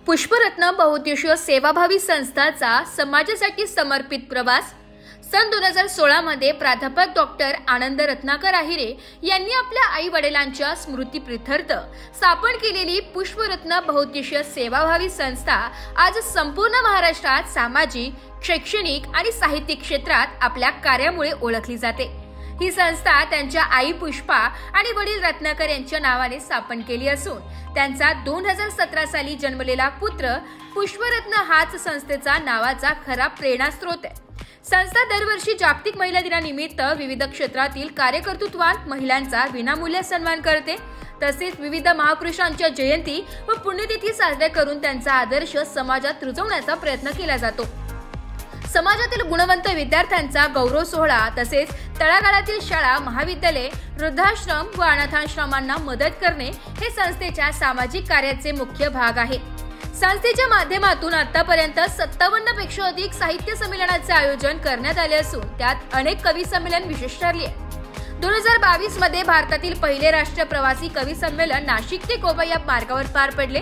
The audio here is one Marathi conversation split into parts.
पुष्परत्न बहुउद्देशीय सेवाभावी संस्थाचा समाजासाठी समर्पित प्रवास। सन 2016 मध्ये प्राध्यापक डॉक्टर आनंद रत्नाकर आहिरे यांनी आपल्या आई वडिलांच्या स्मृतीप्रीत्यर्थ स्थापन केलेली पुष्परत्न बहुउद्देशीय सेवाभावी संस्था आज संपूर्ण महाराष्ट्रात सामाजिक, शैक्षणिक आणि साहित्यिक क्षेत्रात आपल्या कार्यामुळे ओळखली जाते। ही संस्था त्यांच्या आई पुष्पा आणि वडील रत्नाकर यांच्या नावाने स्थापन केली असून त्यांचा 2017 साली जन्मलेला पुत्र पुष्परत्न हाच संस्थेचा नावाचा खरा प्रेरणास्रोत आहे। संस्था दरवर्षी जागतिक महिला दिनानिमित्त विविध क्षेत्रातील कार्यकर्तृत्वान महिलांचा विनामूल्य सन्मान करते। तसेच विविध महापुरुषांच्या जयंती व पुण्यतिथी साजऱ्या करून त्यांचा आदर्श समाजात रुजवण्याचा प्रयत्न केला जातो। समाजातील गुणवंत विद्यार्थ्यांचा गौरव सोहळा तसेच तळागाळातील शाळा, महाविद्यालय, वृद्धाश्रम व अनाथाश्रमांना मदत करणे हे संस्थेच्या सामाजिक कार्याचे मुख्य भाग आहे। संस्थेच्या माध्यमातून आतापर्यंत 57 पेक्षा अधिक साहित्य संमेलनाचे आयोजन करण्यात आले असून त्यात अनेक कवी संमेलन विशेष ठरले आहे। 2022 मध्ये भारतातील पहिले राष्ट्रीय प्रवासी कवी संमेलन नाशिक ते गोवा या मार्गावर पार पडले।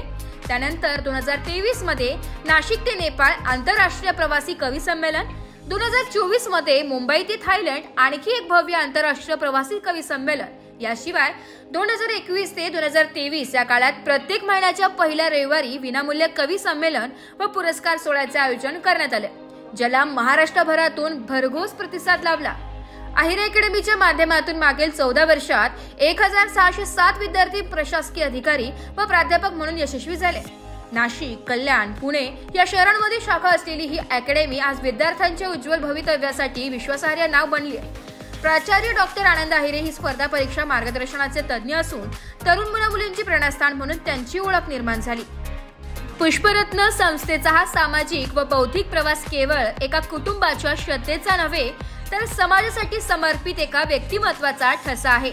त्यानंतर 2023 मध्ये नाशिक ते नेपाळ आंतरराष्ट्रीय प्रवासी कवी संमेलन, 2024 मध्ये मुंबई ते थायलंड आणखी एक भव्य आंतरराष्ट्रीय प्रवासी कवी संमेलन, याशिवाय 2021 ते 2023 या काळात प्रत्येक महिन्याच्या पहिल्या रविवारी विनामूल्य कवी संमेलन व पुरस्कार सोहळ्याचे आयोजन करण्यात आले, ज्याला महाराष्ट्रभरातून भरघोस प्रतिसाद लाभला। आहिरे अकॅडमीच्या माध्यमातून मागील 14 वर्षात 1607 विद्यार्थी प्रशासकीय अधिकारी व प्राध्यापक म्हणून यशस्वी झाले। नाशिक, कल्याण, पुणे या शहरांमध्ये शाखा असलेली ही अकॅडमी आज विद्यार्थ्यांच्या उज्ज्वल भवितव्यासाठी विश्वासार्ह नाव बनली आहे। प्राचार्य डॉक्टर आनंद आहिरे ही स्पर्धा परीक्षा मार्गदर्शनाचे तज्ज्ञ असून तरुण मुलामुलींची प्रेरणास्थान म्हणून त्यांची ओळख निर्माण झाली। पुष्परत्न संस्थेचा हा सामाजिक व बौद्धिक प्रवास केवळ एका कुटुंबाच्या श्रद्धेचा नव्हे तर समाजासाठी समर्पित एका व्यक्तिमत्वाचा ठसा आहे।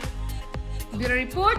Bureau report.